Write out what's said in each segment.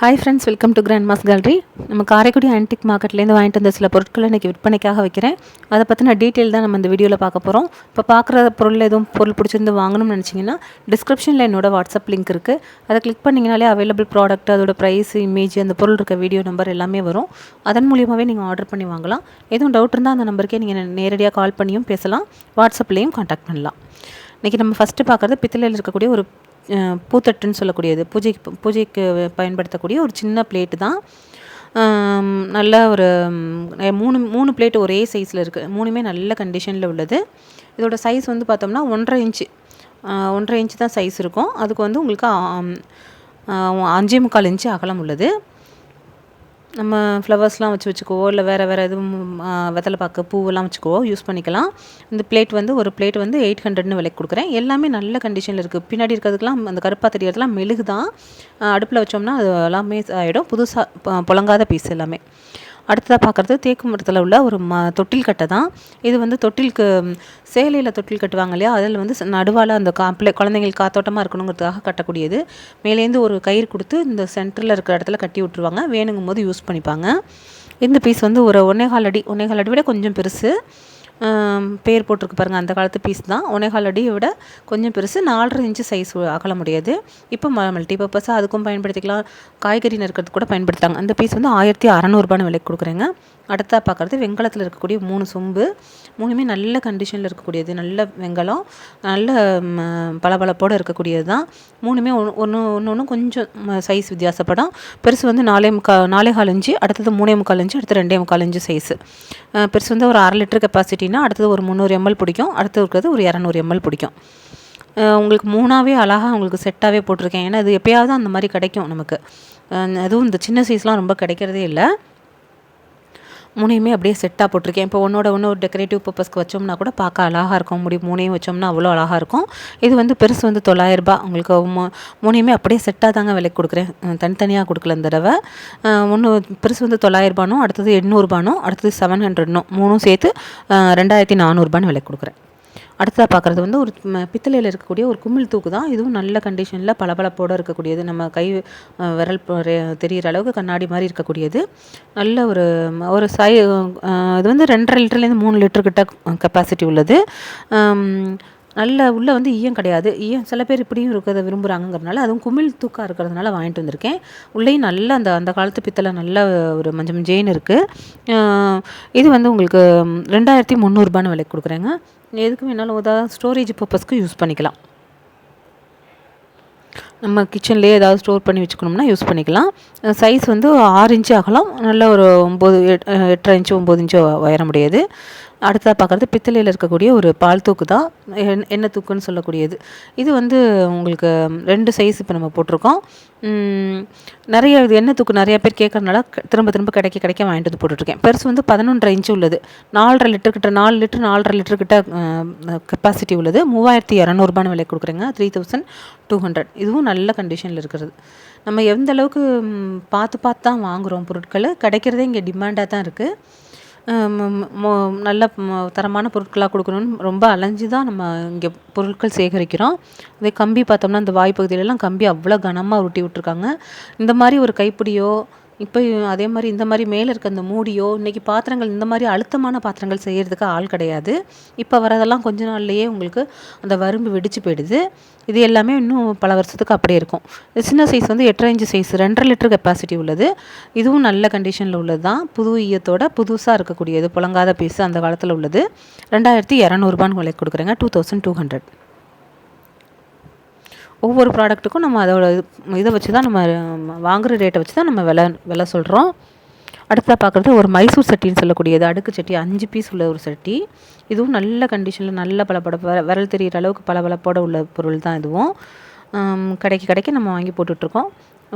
Hi friends, welcome to Grandma's Gallery. நம்ம Karaikudi antique மார்க்கெட்லேருந்து வாங்கிட்டு வந்த சில பொருட்களை இன்றைக்கி விற்பனைக்காக வைக்கிறேன். அதை பற்றின டீட்டெயில் தான் நம்ம இந்த வீடியோவில் பார்க்க போகிறோம். இப்போ பார்க்குற பொருள் எதுவும் பொருள் பிடிச்சிருந்து வாங்கணும்னு நினச்சிங்கன்னா டிஸ்கிரிப்ஷனில் என்னோட வாட்ஸ்அப் லிங்க் இருக்குது. அதை கிளிக் பண்ணிங்கனாலே அவைலபிள் ப்ராடக்ட், அதோட ப்ரைஸ், இமேஜ், அந்த பொருள் இருக்க வீடியோ நம்பர் எல்லாமே வரும். அதன் மூலியமாகவே நீங்கள் ஆர்டர் பண்ணி வாங்கலாம். எதுவும் டவுட் இருந்தால் அந்த நம்பருக்கே நீங்கள் நேரடியாக கால் பண்ணியும் பேசலாம், வாட்ஸ்அப்லேயும் கான்டாக்ட் பண்ணலாம். இன்றைக்கி நம்ம ஃபஸ்ட்டு பார்க்குறது பித்தளையில் இருக்கக்கூடிய ஒரு பூத்தட்டுன்னு சொல்லக்கூடியது, பூஜைக்கு பயன்படுத்தக்கூடிய ஒரு சின்ன பிளேட்டு தான். நல்ல ஒரு மூணு பிளேட்டு ஒரே சைஸில் இருக்குது. மூணுமே நல்ல கண்டிஷனில் உள்ளது. இதோட சைஸ் வந்து பார்த்தோம்னா 1.5 இன்ச்சு தான் சைஸ் இருக்கும். அதுக்கு வந்து உங்களுக்கு 5.25 இன்ச்சு அகலம் உள்ளது. நம்ம ஃப்ளவர்ஸ்லாம் வச்சுக்கவோ, இல்லை வேறு எதுவும் வெத்தலை பாக்கு, பூவெல்லாம் வச்சுக்கவோ யூஸ் பண்ணிக்கலாம். இந்த பிளேட் வந்து ஒரு பிளேட் வந்து 800ன்னு விலைக்கு கொடுக்குறேன். எல்லாமே நல்ல கண்டிஷனில் இருக்குது. பின்னாடி இருக்கிறதுக்கெலாம் அந்த கருப்பாக தெரியறதுலாம் மெழுகு தான். அடுப்பில் வச்சோம்னா அது எல்லாமே ஆகிடும். புதுசாக புழங்காத பீஸ் எல்லாமே. அடுத்ததாக பார்க்குறது தேக்கு மரத்தில் உள்ள ஒரு தொட்டில் கட்டை தான். இது வந்து தொட்டிலுக்கு சேலையில் தொட்டில் கட்டுவாங்க இல்லையா, அதில் வந்து நடுவால் அந்த குழந்தைங்களுக்கு காத்தோட்டமாக இருக்கணுங்கிறதுக்காக கட்டக்கூடியது. மேலேருந்து ஒரு கயிறு கொடுத்து இந்த சென்டரில் இருக்கிற இடத்துல கட்டி விட்ருவாங்க. வேணுங்கும் போது யூஸ் பண்ணிப்பாங்க. இந்த பீஸ் வந்து ஒரு 1.25 அடி விட கொஞ்சம் பெருசு. பேர் போட்டிருக்கு பாருங்கள், அந்த காலத்து பீஸ் தான். 1.25 அடியை விட கொஞ்சம் பெருசு. 4.5 இன்ச்சு சைஸ் அகல முடியாது. இப்போ மல்டி பர்பஸாக அதுக்கும் பயன்படுத்திக்கலாம், காய்கறி நறுக்கிறதுக்கு கூட பயன்படுத்தாங்க. அந்த பீஸ் வந்து 1600 விலைக்கு கொடுக்குறேங்க. அடுத்தா பார்க்குறது வெங்கலத்தில் இருக்கக்கூடிய 3 சொம்பு. மூணுமே நல்ல கண்டிஷனில் இருக்கக்கூடியது. நல்ல வெங்கலம், நல்ல பளபளப்போடு இருக்கக்கூடியது தான். மூணுமே ஒன்று கொஞ்சம் சைஸ் வித்தியாசப்படும். பெருசு வந்து 4.25 இன்ச்சு, அடுத்தது 3.25 இன்ச்சு, அடுத்து 2.25 இன்ச்சு சைஸு. பெருசு வந்து ஒரு 1/2 லிட்டர் கெப்பாசிட்டினா, அடுத்தது ஒரு 300 ml பிடிக்கும், அடுத்தது இருக்கிறது ஒரு 200 ml பிடிக்கும். உங்களுக்கு 3ஆவே அழகாக உங்களுக்கு செட்டாகவே போட்டிருக்கேன். ஏன்னா இது எப்போயாவது அந்த மாதிரி கிடைக்கும் நமக்கு. அதுவும் இந்த சின்ன சைஸ்லாம் ரொம்ப கிடைக்கிறதே இல்லை. மூணையுமே அப்படியே செட்டாக போட்டிருக்கேன். இப்போ ஒன்று ஒரு டெக்கரேட்டிவ் பர்பஸ்க்கு வச்சோம்னா கூட பார்க்க அழகாக இருக்கும். மூணையும் வச்சோம்னா அவ்வளோ அழகாக இருக்கும். இது வந்து பெருசு வந்து 900 ரூபாய். உங்களுக்கு மூணையுமே அப்படியே செட்டாக தாங்க விலைக்கு கொடுக்குறேன், தனித்தனியாக கொடுக்கல இந்த தடவை. ஒன்று பெருசு வந்து 900 ரூபானும், அடுத்தது 800 ரூபானும், அடுத்தது 700னும், மூணும் சேர்த்து 2400 விலைக்கு கொடுக்குறேன். அடுத்ததாக பார்க்குறது வந்து ஒரு பித்தளையில் இருக்கக்கூடிய ஒரு குமிழ் தூக்கு தான். இதுவும் நல்ல கண்டிஷனில் பளபளப்போடு இருக்கக்கூடியது. நம்ம கை விரல் தெரிகிற அளவுக்கு கண்ணாடி மாதிரி இருக்கக்கூடியது. நல்ல ஒரு இது வந்து 2.5 லிட்டர்லேருந்து 3 லிட்டர் கிட்ட கெப்பாசிட்டி உள்ளது. நல்ல உள்ளே வந்து ஈயம் கிடையாது. சில பேர் இப்படியும் இருக்கிறத விரும்புகிறாங்கிறதுனால, அதுவும் குமிழ் தூக்காக இருக்கிறதுனால வாங்கிட்டு வந்திருக்கேன். உள்ளேயும் நல்ல அந்த காலத்து பித்தளை நல்ல ஒரு மஞ்சள் ஜெயின் இருக்குது. இது வந்து உங்களுக்கு 2300 விலைக்கு கொடுக்குறேங்க. எதுக்கு வேணாலும் ஸ்டோரேஜ் பர்பஸ்க்கு யூஸ் பண்ணிக்கலாம். நம்ம கிச்சன்லேயே ஏதாவது ஸ்டோர் பண்ணி வச்சுக்கணும்னா யூஸ் பண்ணிக்கலாம். சைஸ் வந்து 6 இன்ச்சு அகலம், நல்ல ஒரு 8.5 இன்ச்சு 9 இன்ச்சு உயர முடியாது. அடுத்ததாக பார்க்குறது பித்தளையில் இருக்கக்கூடிய ஒரு பால் தூக்கு தான், எண்ணெய் தூக்குன்னு சொல்லக்கூடியது. இது வந்து உங்களுக்கு 2 சைஸ் இப்போ நம்ம போட்டிருக்கோம். நிறைய இது எண்ணெய் தூக்கு நிறைய பேர் கேட்குறதுனால திரும்ப கிடைக்க வாங்கிட்டு வந்து போட்டுட்ருக்கேன். பெருசு வந்து 11.5 இன்ச்சு உள்ளது. 4.5 லிட்டர் கிட்ட 4.5 லிட்டர் கிட்ட கெப்பாசிட்டி உள்ளது. 3200 விலை கொடுக்குறேங்க. 3200. இதுவும் நல்ல கண்டிஷனில் இருக்கிறது. நம்ம எந்த அளவுக்கு பார்த்து தான் வாங்குகிறோம் பொருட்கள். கிடைக்கிறதே இங்கே டிமாண்டாக தான் இருக்குது. நல்ல தரமான பொருட்களாக கொடுக்கணும்னு ரொம்ப அலைஞ்சு தான் நம்ம இங்கே பொருட்கள் சேகரிக்கிறோம். அதே கம்பி பார்த்தோம்னா இந்த வாய்ப்பகுதியிலலாம் கம்பி அவ்வளோ கனமாக உருட்டி விட்ருக்காங்க. இந்த மாதிரி ஒரு கைப்பிடியோ, இப்போ அதே மாதிரி இந்த மாதிரி மேலே இருக்க அந்த மூடியோ, இன்றைக்கி பாத்திரங்கள் இந்த மாதிரி அழுத்தமான பாத்திரங்கள் செய்கிறதுக்கு ஆள் கிடையாது. இப்போ வரதெல்லாம் கொஞ்ச நாள்லேயே உங்களுக்கு அந்த வரம்பு வெடிச்சு போயிடுது. இது எல்லாமே இன்னும் பல வருஷத்துக்கு அப்படியே இருக்கும். சின்ன சைஸ் வந்து 8.5 இன்ச்சு சைஸ், 2.5 லிட்டர் கெப்பாசிட்டி உள்ளது. இதுவும் நல்ல கண்டிஷனில் உள்ளது தான். புது ஈயத்தோட புதுசாக இருக்கக்கூடியது, புழங்காத பீஸு, அந்த காலத்தில் உள்ளது. 2200 விலைக்கு கொடுக்குறேங்க. 2200. ஒவ்வொரு ப்ராடக்ட்டுக்கும் நம்ம அதோட இதை வச்சு தான் நம்ம வாங்குகிற ரேட்டை வச்சு தான் நம்ம விலை சொல்கிறோம். அடுத்ததாக பார்க்குறது ஒரு மைசூர் சட்டின்னு சொல்லக்கூடியது. அடுக்கு சட்டி 5 பீஸ் உள்ள ஒரு சட்டி. இதுவும் நல்ல கண்டிஷனில் நல்ல விரல் தெரிகிற அளவுக்கு பளபளப்போட உள்ள பொருள் தான். இதுவும் கிடைக்க நம்ம வாங்கி போட்டுட்ருக்கோம்.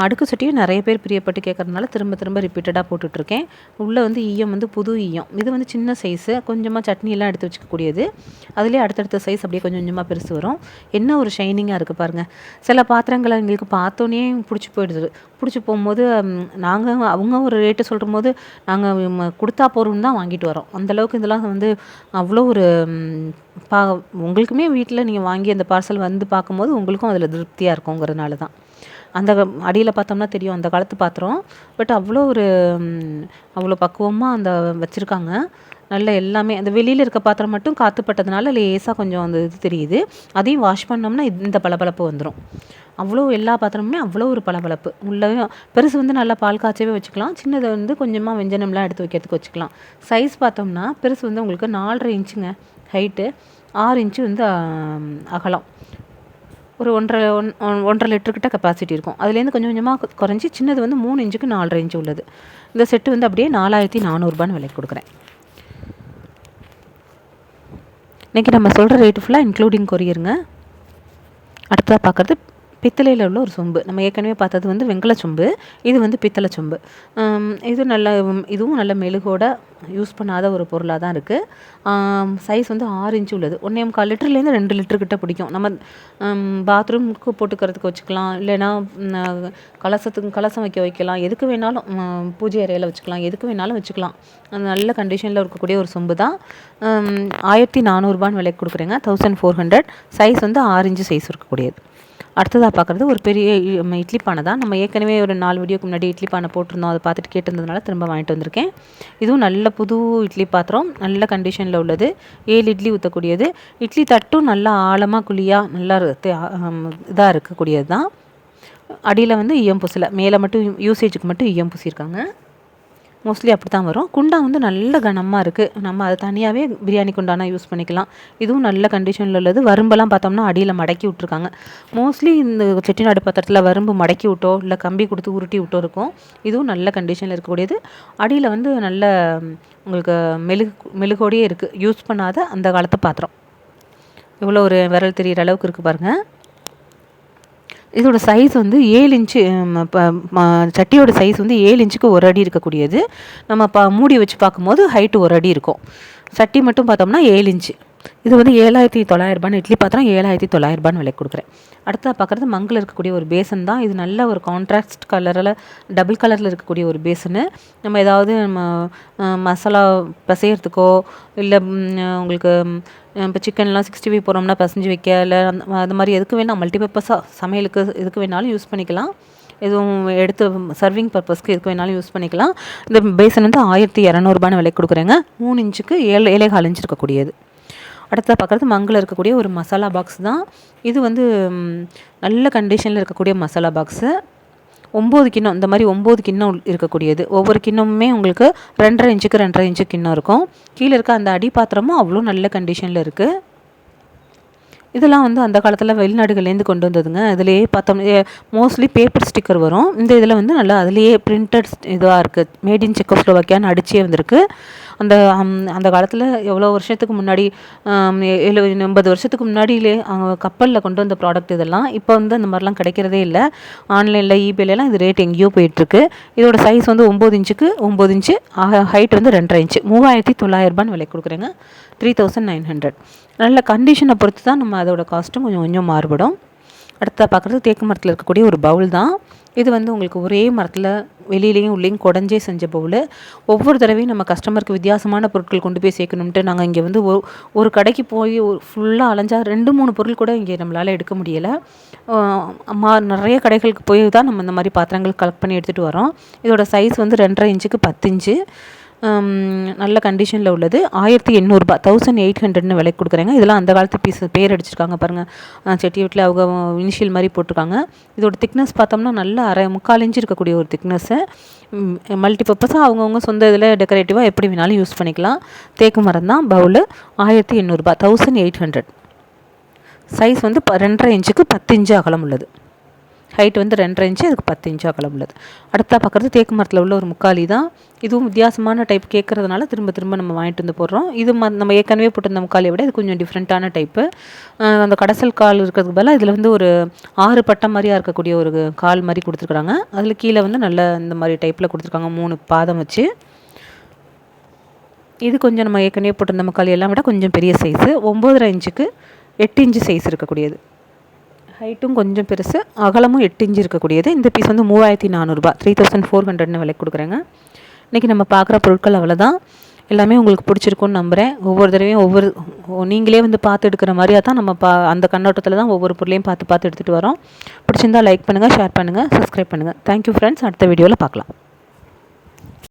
அடுக்கு சட்டியும் நிறைய பேர் பிரியப்பட்டு கேட்குறதுனால திரும்ப ரிப்பீட்டடாக போட்டுட்ருக்கேன். உள்ளே வந்து ஈயம் வந்து புது ஈயம். இது வந்து சின்ன சைஸு, கொஞ்சமாக சட்னியெல்லாம் எடுத்து வச்சுக்கக்கூடியது. அதுலேயே அடுத்தடுத்த சைஸ் அப்படியே கொஞ்சமாக பெருசு வரும். என்ன ஒரு ஷைனிங்காக இருக்குது பாருங்கள். சில பாத்திரங்களை எங்களுக்கு பார்த்தோன்னே பிடிச்சி போயிடுது. பிடிச்சி போகும்போது அவங்க ஒரு ரேட்டு சொல்லும்போது நாங்கள் கொடுத்தா போகிறோம்னு தான் வாங்கிட்டு வரோம். அந்தளவுக்கு இதெல்லாம் வந்து அவ்வளோ ஒரு உங்களுக்குமே வீட்டில் நீங்கள் வாங்கி அந்த பார்சல் வந்து பார்க்கும்போது உங்களுக்கும் அதில் திருப்தியாக இருக்குங்கிறதுனால தான். அந்த அடியில் பார்த்தோம்னா தெரியும் அந்த காலத்து பாத்திரம். பட் அவ்வளோ பக்குவமாக அந்த வச்சுருக்காங்க. நல்ல எல்லாமே அந்த வெளியில் இருக்க பாத்திரம் மட்டும் காற்று பட்டதுனால லேசாக கொஞ்சம் அந்த இது தெரியுது. அதையும் வாஷ் பண்ணோம்னா இந்த பளபளப்பு வந்துடும். அவ்வளோ எல்லா பாத்திரமுமே அவ்வளோ ஒரு பளபளப்பு. பெருசு வந்து நல்லா பால் காய்ச்சவே வச்சுக்கலாம். சின்னதை வந்து கொஞ்சமாக வெஞ்சனம்லாம் எடுத்து வைக்கிறதுக்கு வச்சுக்கலாம். சைஸ் பார்த்தோம்னா பெருசு வந்து உங்களுக்கு 4.5 இன்ச்சுங்க ஹைட்டு, 6 இன்ச்சு வந்து அகலம். ஒரு 1.5 லிட்டர்கிட்ட கெப்பாசிட்டி இருக்கும். அதுலேருந்து கொஞ்சம் கொஞ்சமாக குறைஞ்சி சின்னது வந்து 3 இன்ச்சுக்கு 4.5 இன்ச்சு உள்ளது. இந்த செட்டு வந்து அப்படியே 4400 விலைக்கு கொடுக்குறேன். இன்றைக்கி நம்ம சொல்கிற ரேட்டு ஃபுல்லாக இன்க்ளூடிங் கொரியருங்க. அடுத்ததாக பார்க்குறது பித்தளையில் உள்ள ஒரு சொம்பு. நம்ம ஏற்கனவே பார்த்தது வந்து வெண்கல சொம்பு, இது வந்து பித்தளை சொம்பு. இதுவும் நல்ல மெழுகோட யூஸ் பண்ணாத ஒரு பொருளாக தான் இருக்குது. சைஸ் வந்து 6 இன்ச்சு உள்ளது. 1.25 லிட்டர்லேருந்து 2 லிட்டர்கிட்ட பிடிக்கும். நம்ம பாத்ரூமுக்கு போட்டுக்கிறதுக்கு வச்சுக்கலாம், இல்லைன்னா கலசம் வைக்கலாம், எதுக்கு வேணாலும் பூஜை அறையில் வச்சுக்கலாம், எதுக்கு வேணாலும் வச்சுக்கலாம். அந்த நல்ல கண்டிஷனில் இருக்கக்கூடிய ஒரு சொம்பு தான். 1400 விலைக்கு கொடுக்குறேங்க. 1400. சைஸ் வந்து 6 இன்ச்சு சைஸ் இருக்கக்கூடியது. அடுத்ததாக பார்க்குறது ஒரு பெரிய இட்லி பானை தான். நம்ம ஏற்கனவே ஒரு 4 வீடியோக்கு முன்னாடி இட்லி பானை போட்டிருந்தோம். அதை பார்த்துட்டு கேட்டிருந்ததுனால திரும்ப வாங்கிட்டு வந்திருக்கேன். இதுவும் நல்ல புது இட்லி பாத்திரம், நல்ல கண்டிஷனில் உள்ளது. 7 இட்லி ஊற்றக்கூடியது. இட்லி தட்டும் நல்லா ஆழமாக குழியாக நல்லா இதாக இருக்கக்கூடியது தான். அடியில் வந்து ஈயம் பூசலை, மேலே மட்டும் யூசேஜுக்கு மட்டும் ஈயம் பூசியிருக்காங்க. மோஸ்ட்லி அப்படி தான் வரும். குண்டா வந்து நல்ல கனமாக இருக்குது. நம்ம அதை தனியாகவே பிரியாணி குண்டானா யூஸ் பண்ணிக்கலாம். இதுவும் நல்ல கண்டிஷனில் உள்ளது. வரும்பெல்லாம் பார்த்தோம்னா அடியில் மடக்கி விட்ருக்காங்க. மோஸ்ட்லி இந்த செட்டிநாடு பாத்திரத்தில் வரும்பு மடக்கி விட்டோ இல்லை கம்பி கொடுத்து உருட்டி விட்டோ இருக்கும். இதுவும் நல்ல கண்டிஷனில் இருக்கக்கூடியது. அடியில் வந்து நல்ல உங்களுக்கு மெழுகோடையே இருக்குது. யூஸ் பண்ணாத அந்த காலத்து பாத்திரம். இவ்வளோ ஒரு விரல் தெரிகிற அளவுக்கு இருக்குது பாருங்கள். இதோட சைஸ் வந்து 7 இன்ச்சு. சட்டியோட சைஸ் வந்து 7 இன்ச்சுக்கு 1 அடி இருக்கக்கூடியது. நம்ம மூடி வச்சு பார்க்கும்போது ஹைட்டு 1 அடி இருக்கும். சட்டி மட்டும் பார்த்தோம்னா 7 இன்ச்சு. இது வந்து 7900 இட்லி பாத்திரம் 7900 விலைக்கு கொடுக்குறேன். அடுத்ததாக பார்க்குறது மங்கில் இருக்கக்கூடிய ஒரு பேசன் தான். இது நல்ல ஒரு கான்ட்ராஸ்ட் கலரில் டபுள் கலரில் இருக்கக்கூடிய ஒரு பேசனு. நம்ம ஏதாவது மசாலா பிசையறதுக்கோ இல்லை உங்களுக்கு இப்போ சிக்கன்லாம் 65 போகிறோம்னா பசைஞ்சு வைக்க, இல்லை அது மாதிரி எதுக்கு வேணால் மல்டிபர்பஸாக சமையலுக்கு எதுக்கு வேணாலும் யூஸ் பண்ணிக்கலாம். எதுவும் எடுத்து சர்விங் பர்பஸ்க்கு எதுக்கு வேணாலும் யூஸ் பண்ணிக்கலாம். இந்த பேசன் வந்து 1200 விலைக்கு கொடுக்குறேங்க. 3 இன்ச்சுக்கு 7.25 இன்ச்சு இருக்கக்கூடியது. அடுத்ததாக பார்க்குறது மங்கில் இருக்கக்கூடிய ஒரு மசாலா பாக்ஸ் தான். இது வந்து நல்ல கண்டிஷனில் இருக்கக்கூடிய மசாலா பாக்ஸு. 9 கிண்ணம், இந்த மாதிரி 9 கிண்ணம் இருக்கக்கூடியது. ஒவ்வொரு கிண்ணமுமே உங்களுக்கு 2.5 இன்ச்சுக்கு 2.5 இன்ச்சு கிண்ணம் இருக்கும். கீழே இருக்க அந்த அடி பாத்திரமும் அவ்வளோ நல்ல கண்டிஷனில் இருக்குது. இதெல்லாம் வந்து அந்த காலத்தில் வெளிநாடுகள்லேருந்து கொண்டு வந்ததுங்க. இதுலேயே பார்த்தோம்னா மோஸ்ட்லி பேப்பர் ஸ்டிக்கர் வரும். இந்த இதில் வந்து நல்லா அதுலேயே பிரிண்டட் இதாக இருக்குது. மேட் இன் செக்கோஸ்லோவாக்கியான்னு அடிச்சே வந்திருக்கு. அந்த காலத்தில் எவ்வளோ வருஷத்துக்கு முன்னாடி 70-80 வருஷத்துக்கு முன்னாடியிலே கப்பலில் கொண்டு வந்த ப்ராடக்ட் இதெல்லாம். இப்போ வந்து அந்த மாதிரிலாம் கிடைக்கிறதே இல்லை. ஆன்லைனில் ஈபேலாம் இது ரேட் எங்கேயோ போயிட்டுருக்கு. இதோட சைஸ் வந்து 9 இன்ச்சுக்கு 9 இன்ச்சு, ஹைட் வந்து 2.5 இன்ச்சு. 3900 விலை கொடுக்குறேங்க. 3900. நல்ல கண்டிஷனை பொறுத்து தான் நம்ம அதோட காஸ்ட்டும் கொஞ்சம் கொஞ்சம் மாறுபடும். அடுத்ததாக பார்க்குறது தேக்கு மரத்தில் இருக்கக்கூடிய ஒரு பவுல் தான். இது வந்து உங்களுக்கு ஒரே மரத்தில் வெளியிலையும் உள்ளேயும் குடஞ்சே செஞ்ச பவுல். ஒவ்வொரு தடவையும் நம்ம கஸ்டமருக்கு வித்தியாசமான பொருட்கள் கொண்டு போய் சேர்க்கணுன்ட்டு நாங்கள் இங்கே வந்து ஒரு கடைக்கு போய் ஃபுல்லாக அலைஞ்சா 2-3 பொருள் கூட இங்கே நம்மளால் எடுக்க முடியலை. நிறைய கடைகளுக்கு போய் தான் நம்ம இந்த மாதிரி பாத்திரங்கள் கலெக்ட் பண்ணி எடுத்துகிட்டு வரோம். இதோட சைஸ் வந்து 2.5 இன்ச்சுக்கு 10 இன்ச்சு. நல்ல கண்டிஷனில் உள்ளது. 1800 1800 விலைக்கு கொடுக்குறேங்க. இதெல்லாம் அந்த காலத்து பீஸ் பேர் அடிச்சிருக்காங்க பாருங்கள். செட்டி வீட்டில் அவங்க இனிஷியல் மாதிரி போட்டிருக்காங்க. இதோட திக்னஸ் பார்த்தோம்னா நல்ல 3/4 இன்ச்சு இருக்கக்கூடிய ஒரு திக்னஸ்ஸு. மல்டிபர்பஸாக அவங்கவுங்க சொந்த இதில் டெக்கரேட்டிவாக எப்படி வேணாலும் யூஸ் பண்ணிக்கலாம். தேக்கு மரம் தான். பவுலு 1800 1800. சைஸ் வந்து 2.5 இன்ச்சுக்கு 10 இன்ச்சு அகலம் உள்ளது. ஹைட் வந்து 2.5 இன்ச்சு, அதுக்கு 10 இன்ச்சு அகலம் உள்ளது. அடுத்தா பார்க்குறது தேக்கு மரத்தில் உள்ள ஒரு முக்காலி தான். இதுவும் வித்தியாசமான டைப் கேட்குறதுனால திரும்ப திரும்ப நம்ம வாங்கிட்டு வந்து போடுறோம். இது நம்ம ஏற்கனவே போட்டிருந்த முக்காலியை விட இது கொஞ்சம் டிஃப்ரெண்ட்டான டைப்பு. அந்த கடைசல் கால் இருக்கிறதுக்கு பதிலாக இதில் வந்து ஒரு 6 பட்டம் மாதிரியாக இருக்கக்கூடிய ஒரு கால் மாதிரி கொடுத்துருக்குறாங்க. அதில் கீழே வந்து நல்ல இந்த மாதிரி டைப்பில் கொடுத்துருக்காங்க 3 பாதம் வச்சு. இது கொஞ்சம் நம்ம ஏற்கனவே போட்டிருந்த முக்காலி எல்லாம் விட கொஞ்சம் பெரிய சைஸு. 9.5 இன்ச்சுக்கு 8 இன்ச்சு சைஸ் இருக்கக்கூடியது. ஹைட்டும் கொஞ்சம் பெருசு, அகலமும் 8 இன்ச்சு இருக்கக்கூடியது. இந்த பீஸ் வந்து 3400 3400 விலைக்கு கொடுக்குறேங்க. இன்றைக்கி நம்ம பார்க்குற பொருட்கள் அவ்வளோதான். எல்லாமே உங்களுக்கு பிடிச்சிருக்குன்னு நம்புகிறேன். ஒவ்வொரு தடவையும் நீங்களே வந்து பார்த்து எடுக்கிற மாதிரியா தான் நம்ம அந்த கண்ணோட்டத்தில் தான் ஒவ்வொரு பொருளையும் பார்த்து பார்த்து எடுத்துகிட்டு வரோம். பிடிச்சிருந்தால் லைக் பண்ணுங்கள், ஷேர் பண்ணுங்கள், சப்ஸ்கிரைப் பண்ணுங்கள். Thank you friends. அடுத்த வீடியோவில் பார்க்கலாம்.